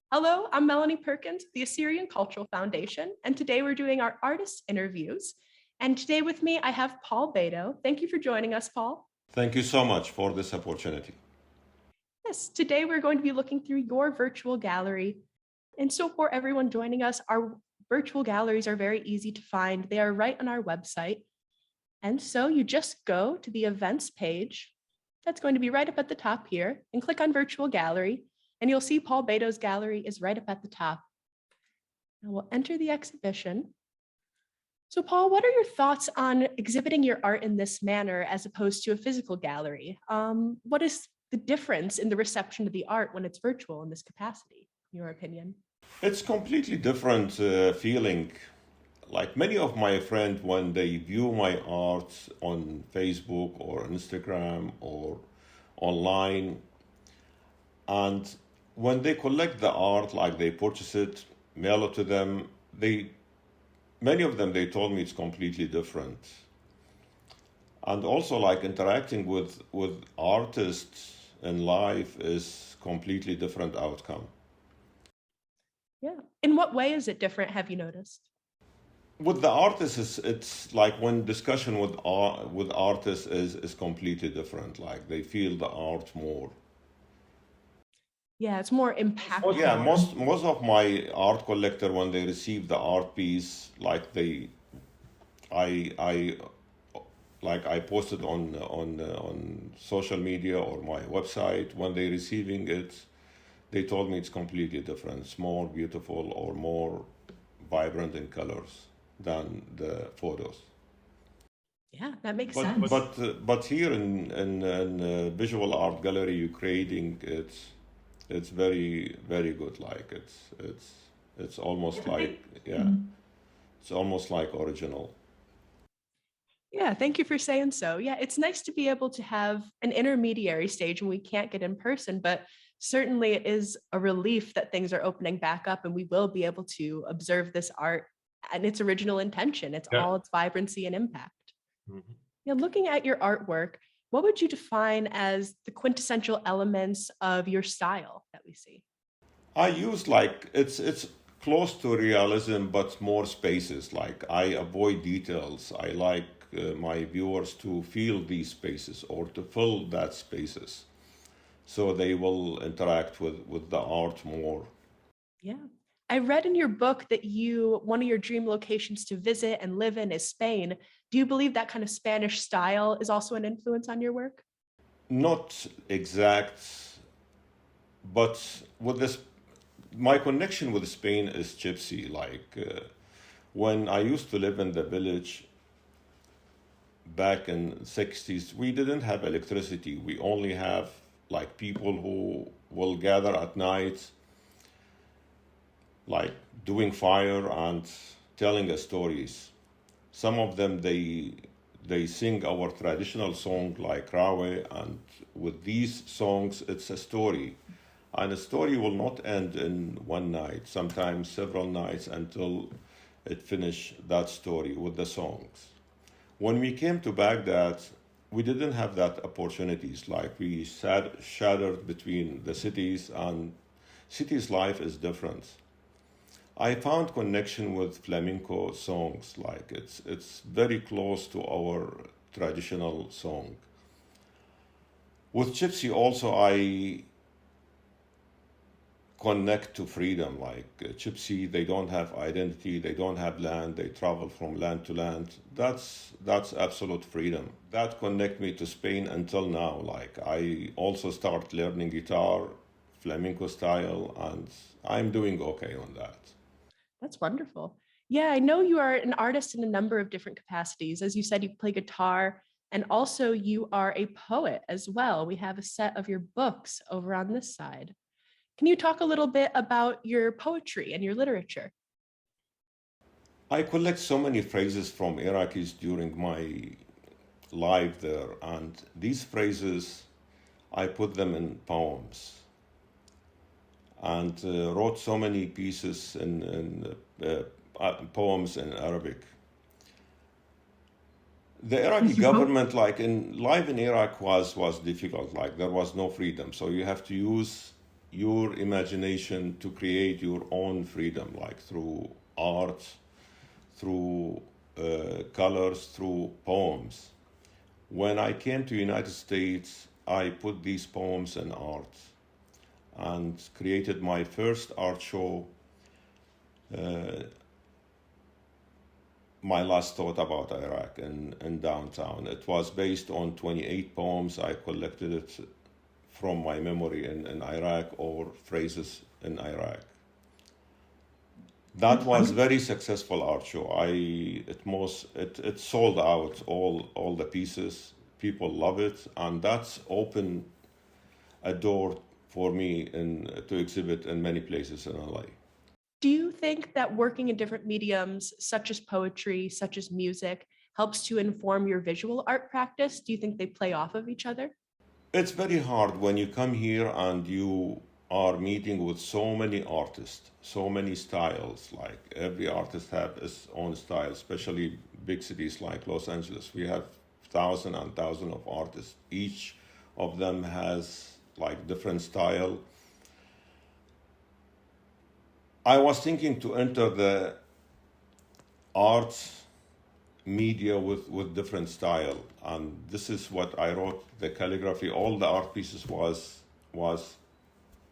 Hello, I'm Melanie Perkins, the Assyrian Cultural Foundation, and today we're doing our artist interviews. And today with me, I have Paul Batou. Thank you for joining us, Paul. Thank you so much for this opportunity. Yes, today we're going to be looking through your virtual gallery. And so for everyone joining us, our virtual galleries are very easy to find. They are right on our website. And so you just go to the events page. That's going to be right up at the top here and click on virtual gallery. And you'll see Paul Batou's gallery is right up at the top. Now we'll enter the exhibition. So Paul, what are your thoughts on exhibiting your art in this manner as opposed to a physical gallery? What is the difference in the reception of the art when it's virtual in this capacity, in your opinion? It's completely different feeling. Like many of my friends, when they view my art on Facebook or Instagram or online, and when they collect the art, like they purchase it, mail it to them, many of them, they told me it's completely different. And also like interacting with artists in life is completely different outcome. Yeah. In what way is it different, have you noticed? With the artists, it's like when discussion with artists is completely different. Like they feel the art more. Yeah, it's more Yeah, impactful. most of my art collector, when they receive the art piece, like I like I posted on social media or my website. When they receiving it, they told me it's completely different. It's more beautiful or more vibrant in colors than the photos. Yeah, that makes But sense. but here in visual art gallery, you creating it's very good. Like it's almost like yeah, it's almost like original. Yeah, thank you for saying so. Yeah, it's nice to be able to have an intermediary stage when we can't get in person, but certainly it is a relief that things are opening back up and we will be able to observe this art and its original intention, its Yeah. all its vibrancy and impact. Mhm. Yeah, looking at your artwork, what would you define as the quintessential elements of your style that we see? I use like it's close to realism, but more spaces. Like I avoid details. I like my viewers to feel these spaces or to fill that spaces, so they will interact with the art more. Yeah. I read in your book that one of your dream locations to visit and live in is Spain. Do you believe that kind of Spanish style is also an influence on your work? Not exact, but with this, my connection with Spain is gypsy. Like when I used to live in the village back in 60s, we didn't have electricity. We only have like people who will gather at night, like doing fire and telling us stories. Some of them they sing our traditional song like Rawe, and with these songs it's a story. And a story will not end in one night, sometimes several nights until it finish that story with the songs. When we came to Baghdad, we didn't have that opportunities. Like we sat shattered between the cities, and cities' life is different. I found connection with flamenco songs. Like it's very close to our traditional song. With Gypsy also, I connect to freedom. Like Gypsy, they don't have identity, they don't have land, they travel from land to land. That's absolute freedom. That connect me to Spain until now. Like I also start learning guitar, flamenco style, and I'm doing okay on that. That's wonderful. Yeah, I know you are an artist in a number of different capacities. As you said, you play guitar and also you are a poet as well. We have a set of your books over on this side. Can you talk a little bit about your poetry and your literature? I collect so many phrases from Iraqis during my life there, and these phrases I put them in poems and wrote so many pieces poems in Arabic. The Iraqi government, like in life in Iraq, was difficult. Like there was no freedom, so you have to your imagination to create your own freedom, like through art, through colors, through poems. When I came to United States, I put these poems in art and created my first art show, My Last Thought About Iraq in downtown. It was based on 28 poems. I collected it from my memory in Iraq or phrases in Iraq. That was very successful art show. It sold out all the pieces. People love it, and that's opened a door for me to exhibit in many places in LA. Do you think that working in different mediums, such as poetry, such as music, helps to inform your visual art practice? Do you think they play off of each other? It's very hard when you come here and you are meeting with so many artists, so many styles. Like every artist have his own style, especially big cities like Los Angeles. We have thousands and thousands of artists. Each of them has like different style. I was thinking to enter the arts media with different style, and this is what I wrote. The calligraphy, all the art pieces was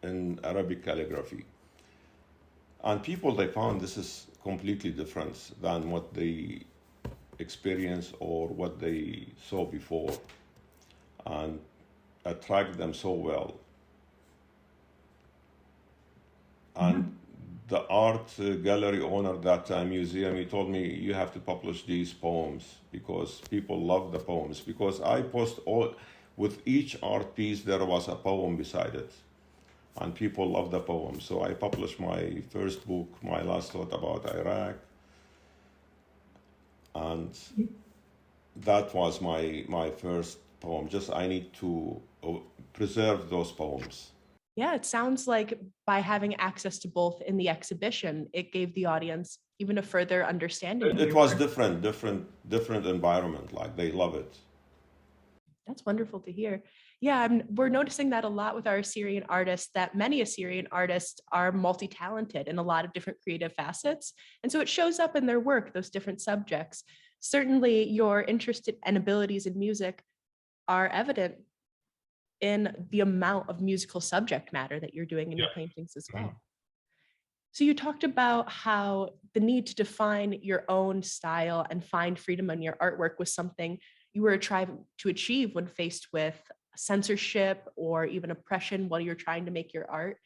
in Arabic calligraphy, and people, they found this is completely different than what they experienced or what they saw before, and attract them so well. And the art gallery owner that time, museum, he told me, you have to publish these poems because people love the poems. Because I post with each art piece, there was a poem beside it. And people love the poem. So I published my first book, My Last Thought About Iraq. And that was my first poem. Just I need to preserve those poems. Yeah, it sounds like by having access to both in the exhibition, it gave the audience even a further understanding of It your was work. different environment. Like they love it. That's wonderful to hear. Yeah, we're noticing that a lot with our Assyrian artists, that many Assyrian artists are multi-talented in a lot of different creative facets. And so it shows up in their work, those different subjects. Certainly your interest and abilities in music are evident in the amount of musical subject matter that you're doing in your paintings as well. So you talked about how the need to define your own style and find freedom in your artwork was something you were trying to achieve when faced with censorship or even oppression while you're trying to make your art.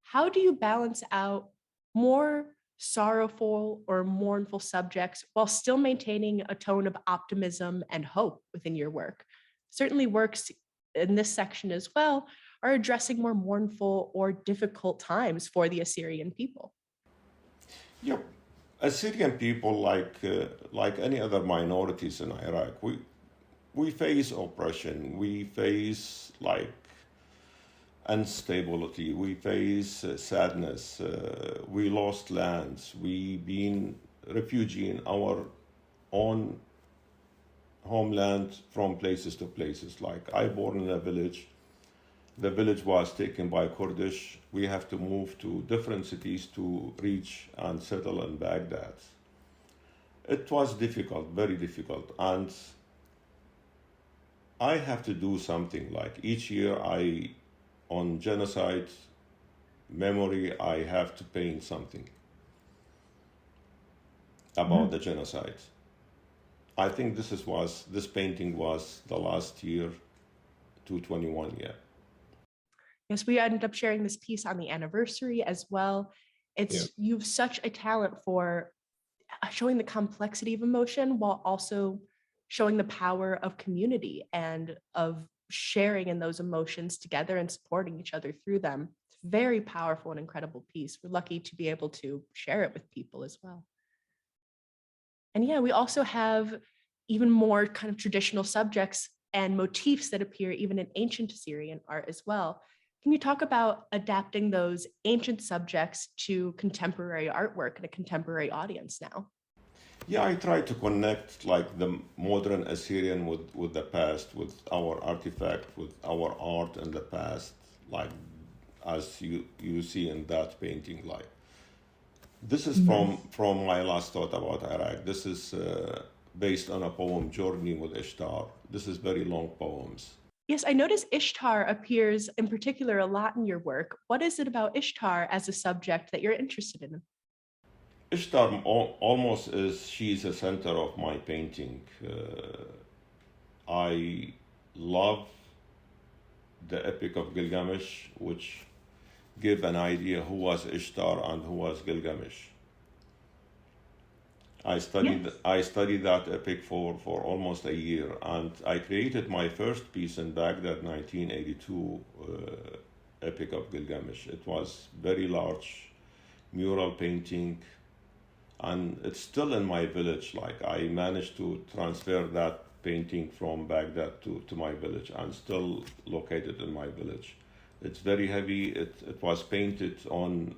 How do you balance out more sorrowful or mournful subjects while still maintaining a tone of optimism and hope within your work? Certainly works in this section as well are addressing more mournful or difficult times for the Assyrian people. Yep. Assyrian people, like any other minorities in Iraq, we face oppression. We face like instability. We face sadness. We lost lands. We been refugee in our own homeland from places to places. Like I born in a village. The village was taken by Kurdish. We have to move to different cities to reach and settle in Baghdad. It was difficult, very difficult. And I have to do something. Like each year on genocide memory, I have to paint something about the genocide. I think this painting was the last year, 221, yeah. Yes, we ended up sharing this piece on the anniversary as well. You've such a talent for showing the complexity of emotion while also showing the power of community and of sharing in those emotions together and supporting each other through them. It's a very powerful and incredible piece. We're lucky to be able to share it with people as well. And yeah, we also have even more kind of traditional subjects and motifs that appear even in ancient Assyrian art as well. Can you talk about adapting those ancient subjects to contemporary artwork and a contemporary audience now? Yeah, I try to connect like the modern Assyrian with the past, with our artifact, with our art in the past. Like as you see in that painting. Like this is Yes. from my last thought about Iraq. This is based on a poem, Journey with Ishtar. This is very long poems. Yes, I notice Ishtar appears in particular a lot in your work. What is it about Ishtar as a subject that you're interested in? Ishtar almost is, she's the center of my painting. I love the Epic of Gilgamesh, which give an idea who was Ishtar and who was Gilgamesh. Yes. I studied that epic for almost a year, and I created my first piece in Baghdad, 1982, Epic of Gilgamesh. It was very large mural painting, and it's still in my village. Like I managed to transfer that painting from Baghdad to my village, and still located in my village. It's very heavy. It was painted on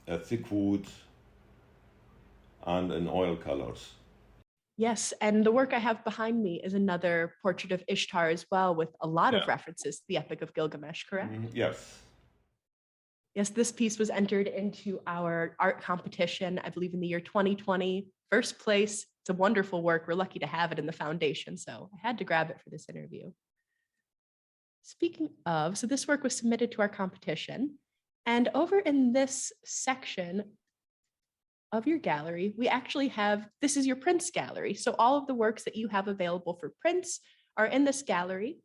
a thick wood and in oil colors. Yes, and the work I have behind me is another portrait of Ishtar as well, with a lot Yeah. of references to the Epic of Gilgamesh, correct? Yes. Yes, this piece was entered into our art competition, I believe in the year 2020. First place. It's a wonderful work. We're lucky to have it in the foundation, so I had to grab it for this interview. Speaking of, so this work was submitted to our competition, and over in this section of your gallery, we actually have, this is your prints gallery. So all of the works that you have available for prints are in this gallery.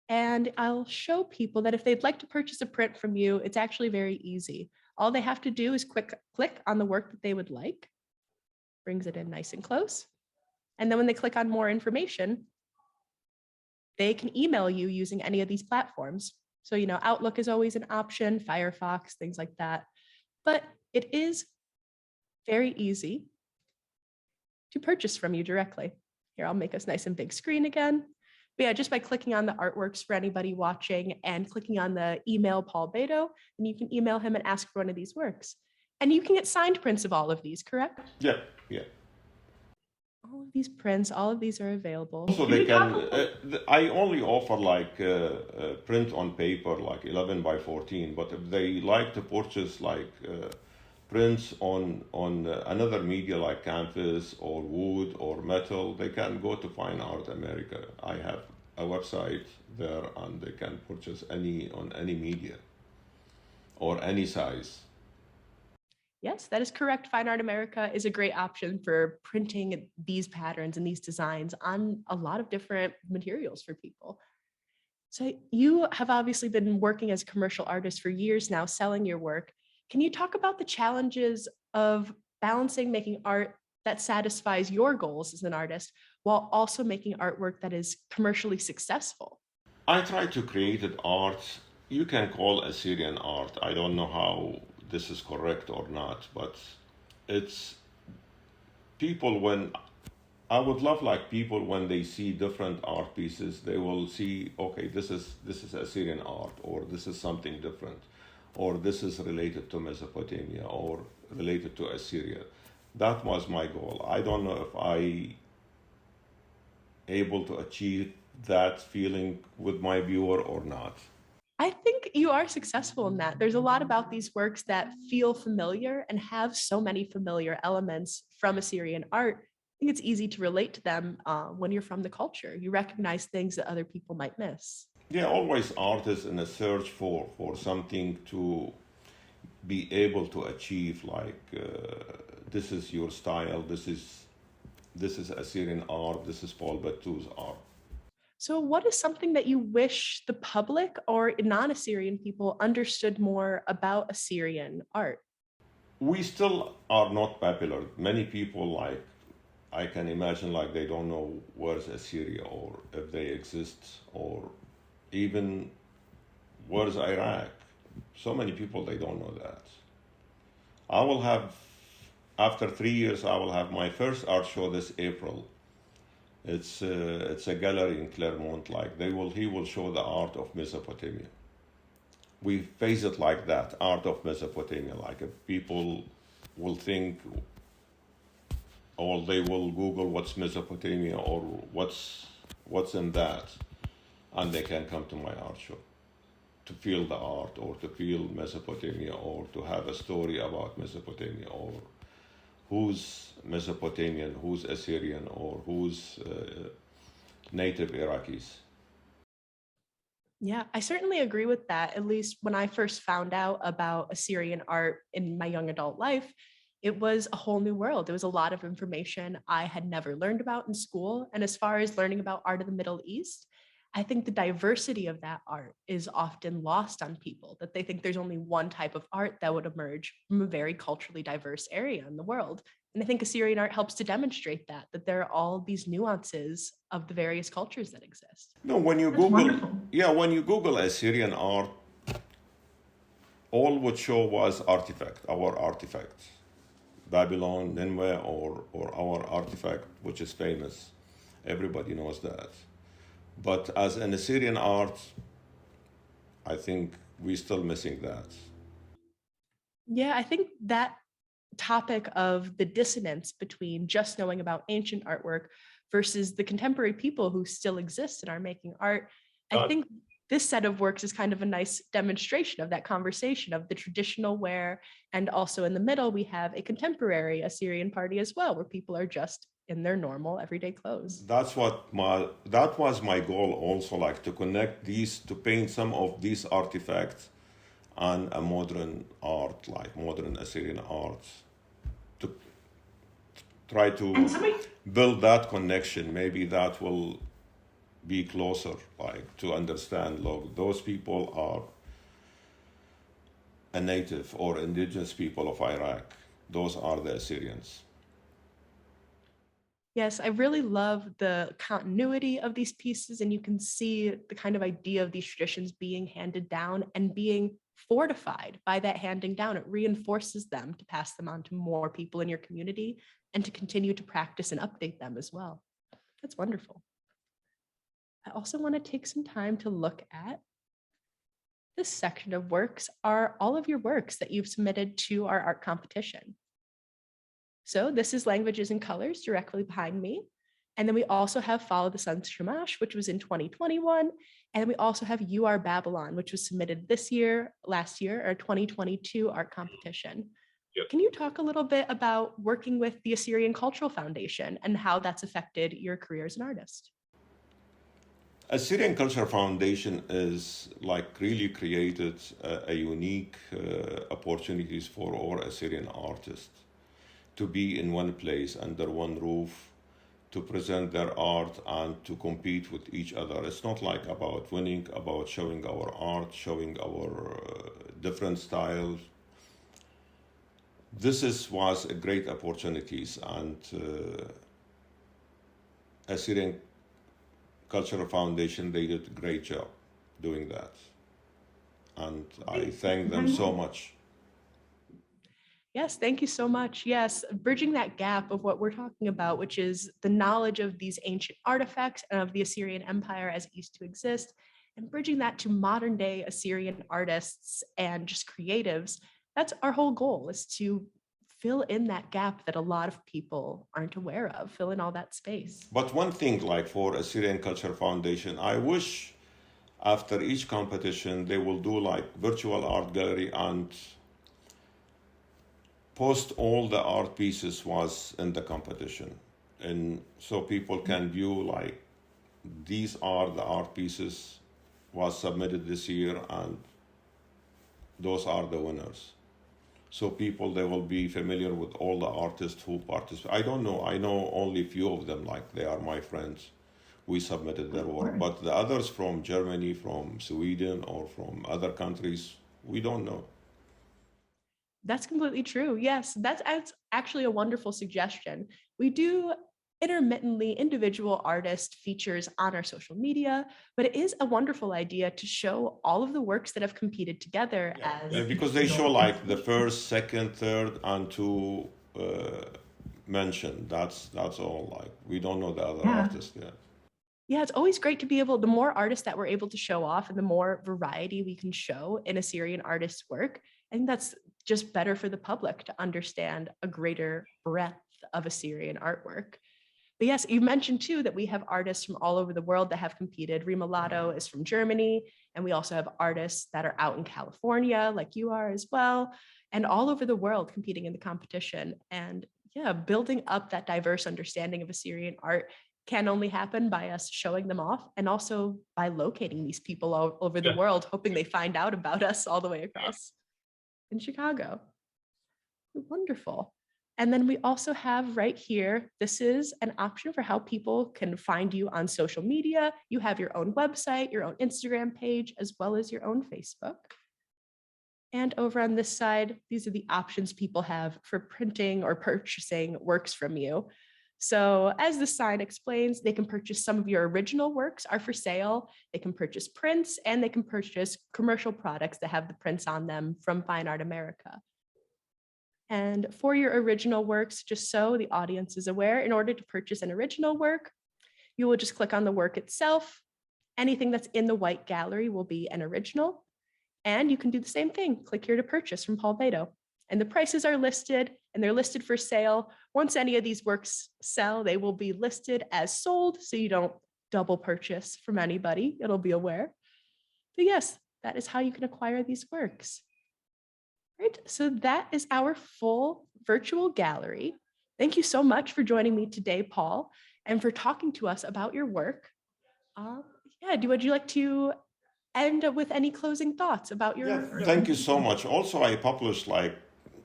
And I'll show people that if they'd like to purchase a print from you, it's actually very easy. All they have to do is click on the work that they would like, brings it in nice and close. And then when they click on more information, they can email you using any of these platforms. So, Outlook is always an option, Firefox, things like that. But it is very easy to purchase from you directly. Here, I'll make us nice and big screen again. But yeah, just by clicking on the artworks for anybody watching and clicking on the email Paul Batou, and you can email him and ask for one of these works. And you can get signed prints of all of these, correct? Yeah. Yeah. All of these prints, all of these are available. So they can. I only offer like print on paper, like 11 by 14. But if they like to purchase like prints on another media like canvas or wood or metal, they can go to Fine Art America. I have a website there, and they can purchase on any media or any size. Yes, that is correct. Fine Art America is a great option for printing these patterns and these designs on a lot of different materials for people. So you have obviously been working as a commercial artist for years now, selling your work. Can you talk about the challenges of balancing making art that satisfies your goals as an artist while also making artwork that is commercially successful? I try to create an art you can call Assyrian art. I don't know how this is correct or not, but it's people when I would love like people when they see different art pieces, they will see, okay, this is Assyrian art, or this is something different, or this is related to Mesopotamia or related to Assyria. That was my goal. I don't know if I able to achieve that feeling with my viewer or not. I think you are successful in that. There's a lot about these works that feel familiar and have so many familiar elements from Assyrian art. I think it's easy to relate to them when you're from the culture. You recognize things that other people might miss. Yeah, always artists in a search for something to be able to achieve. Like this is your style. This is Assyrian art. This is Paul Batou's art. So, what is something that you wish the public or non Assyrian people understood more about Assyrian art? We still are not popular. Many people like I can imagine like they don't know where's Assyria or if they exist or even where's Iraq. So many people they don't know that. I will have after 3 years I will have my first art show this April. It's a gallery in Claremont. Like he will show the art of Mesopotamia. We face it like that, art of Mesopotamia. Like if people will think, or they will Google what's Mesopotamia or what's in that, and they can come to my art show to feel the art, or to feel Mesopotamia, or to have a story about Mesopotamia, or who's Mesopotamian, who's Assyrian, or who's native Iraqis. Yeah, I certainly agree with that. At least when I first found out about Assyrian art in my young adult life, it was a whole new world. There was a lot of information I had never learned about in school. And as far as learning about art of the Middle East, I think the diversity of that art is often lost on people, that they think there's only one type of art that would emerge from a very culturally diverse area in the world. And I think Assyrian art helps to demonstrate that there are all these nuances of the various cultures that exist. No, when you That's Google, wonderful. yeah, when you Google Assyrian art, all would show was artifact, our artifacts, Babylon, Nineveh, or our artifact, which is famous. Everybody knows that. But as an Assyrian art, I think we're still missing that. Yeah, I think that topic of the dissonance between just knowing about ancient artwork versus the contemporary people who still exist and are making art, I think this set of works is kind of a nice demonstration of that conversation of the traditional wear. And also in the middle, we have a contemporary Assyrian party as well, where people are just in their normal everyday clothes. That was my goal also, like to connect these, to paint some of these artifacts and a modern art, like modern Assyrian art, to try to build that connection. Maybe that will be closer, like to understand, look, those people are a native or indigenous people of Iraq. Those are the Assyrians. Yes, I really love the continuity of these pieces, and you can see the kind of idea of these traditions being handed down and being fortified by that handing down. It reinforces them to pass them on to more people in your community and to continue to practice and update them as well. That's wonderful. I also want to take some time to look at this section of works are all of your works that you've submitted to our art competition. So this is Languages and Colors directly behind me. And then we also have Follow the Sun's Shamash, which was in 2021. And we also have You Are Babylon, which was submitted last year, our 2022 art competition. Yep. Can you talk a little bit about working with the Assyrian Cultural Foundation and how that's affected your career as an artist? Assyrian Culture Foundation is like really created a unique opportunities for all Assyrian artists to be in one place under one roof, to present their art and to compete with each other. It's not like about winning, about showing our art, showing our different styles. Was a great opportunities, and Assyrian Cultural Foundation, they did a great job doing that. And I thank them so much. Yes, thank you so much. Yes, bridging that gap of what we're talking about, which is the knowledge of these ancient artifacts and of the Assyrian Empire as it used to exist, and bridging that to modern day Assyrian artists and just creatives. That's our whole goal, is to fill in that gap that a lot of people aren't aware of, fill in all that space. But one thing, like for Assyrian Culture Foundation, I wish after each competition they will do like virtual art gallery and post all the art pieces was in the competition, and so people can view like these are the art pieces was submitted this year and those are the winners, so people they will be familiar with all the artists who participate. I don't know, I know only a few of them, like they are my friends, we submitted their work, but the others from Germany, from Sweden, or from other countries, we don't know. That's completely true. Yes, that's actually a wonderful suggestion. We do intermittently individual artist features on our social media, but it is a wonderful idea to show all of the works that have competed together. Because they show like the first, second, third, and two mentioned. That's all. Like we don't know the other artists yet. Yeah, it's always great to be able, the more artists that we're able to show off and the more variety we can show in Assyrian artists' work, I think that's just better for the public to understand a greater breadth of Assyrian artwork. But yes, you mentioned too that we have artists from all over the world that have competed. Rima Lotto is from Germany, and we also have artists that are out in California, like you are as well, and all over the world competing in the competition. And yeah, building up that diverse understanding of Assyrian art can only happen by us showing them off and also by locating these people all over the world, hoping they find out about us all the way across in Chicago. Wonderful. And then we also have right here, this is an option for how people can find you on social media. You have your own website, your own Instagram page, as well as your own Facebook. And over on this side, these are the options people have for printing or purchasing works from you. So as the sign explains, they can purchase some of your original works are for sale. They can purchase prints and they can purchase commercial products that have the prints on them from Fine Art America. And for your original works, just so the audience is aware, in order to purchase an original work, you will just click on the work itself. Anything that's in the white gallery will be an original. And you can do the same thing. Click here to purchase from Paul Batou. And the prices are listed and they're listed for sale. Once any of these works sell, they will be listed as sold so you don't double purchase from anybody. It'll be aware. But yes, that is how you can acquire these works. Right, so that is our full virtual gallery. Thank you so much for joining me today, Paul, and for talking to us about your work. Would you like to end with any closing thoughts about your Yeah, thank you so much. Also, I published like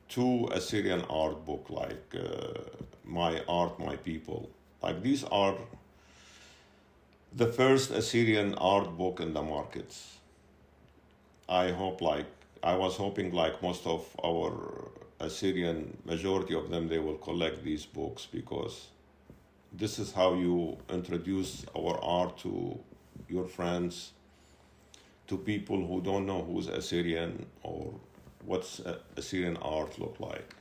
2 Assyrian art book, like My Art, My People. Like these are the first Assyrian art book in the markets. I hope I was hoping like most of our Assyrian, majority of them, they will collect these books because this is how you introduce our art to your friends, to people who don't know who's Assyrian or what's Assyrian art look like.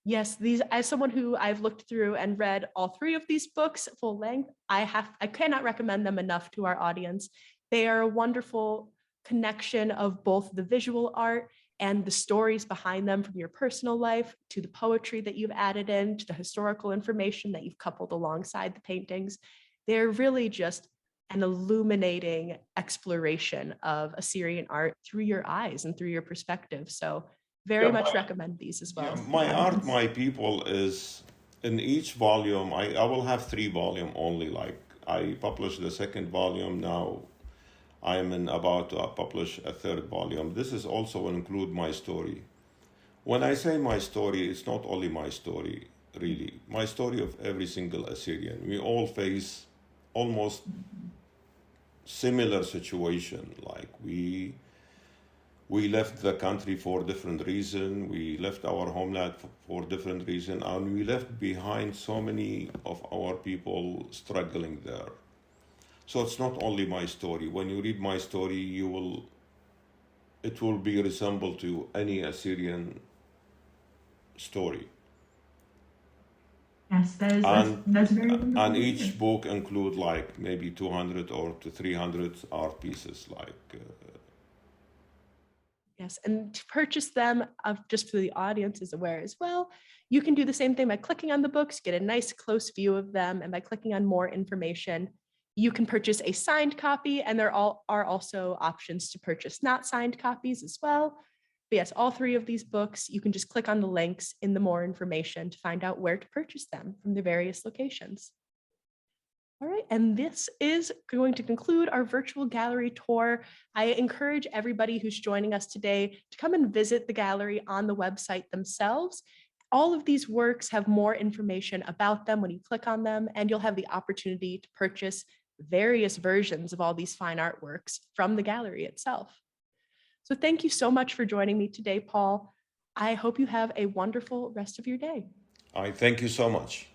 Yes, these as someone who I've looked through and read all 3 of these books full length, I cannot recommend them enough to our audience. They are a wonderful connection of both the visual art and the stories behind them from your personal life to the poetry that you've added in to the historical information that you've coupled alongside the paintings. They're really just an illuminating exploration of Assyrian art through your eyes and through your perspective. So very much recommend these as well. My Art, My People is in each volume. I will have 3 volume only. Like I published the 2nd volume now. I am about to publish a 3rd volume. This is also will include my story. When I say my story, it's not only my story, really. My story of every single Assyrian. We all face almost similar situation. Like we left the country for different reason. We left our homeland for different reason, and we left behind so many of our people struggling there. So it's not only my story. When you read my story, it will be resembled to any Assyrian story. Yes, that's very wonderful. And each book include like maybe 200 or to 300 art pieces. Yes, and to purchase them, just so the audience is aware as well, you can do the same thing by clicking on the books, get a nice close view of them, and by clicking on more information, you can purchase a signed copy, and there are also options to purchase not signed copies as well. But yes, all 3 of these books, you can just click on the links in the more information to find out where to purchase them from the various locations. All right, and this is going to conclude our virtual gallery tour. I encourage everybody who's joining us today to come and visit the gallery on the website themselves. All of these works have more information about them when you click on them, and you'll have the opportunity to purchase various versions of all these fine artworks from the gallery itself. So thank you so much for joining me today, Paul. I hope you have a wonderful rest of your day. I thank you so much.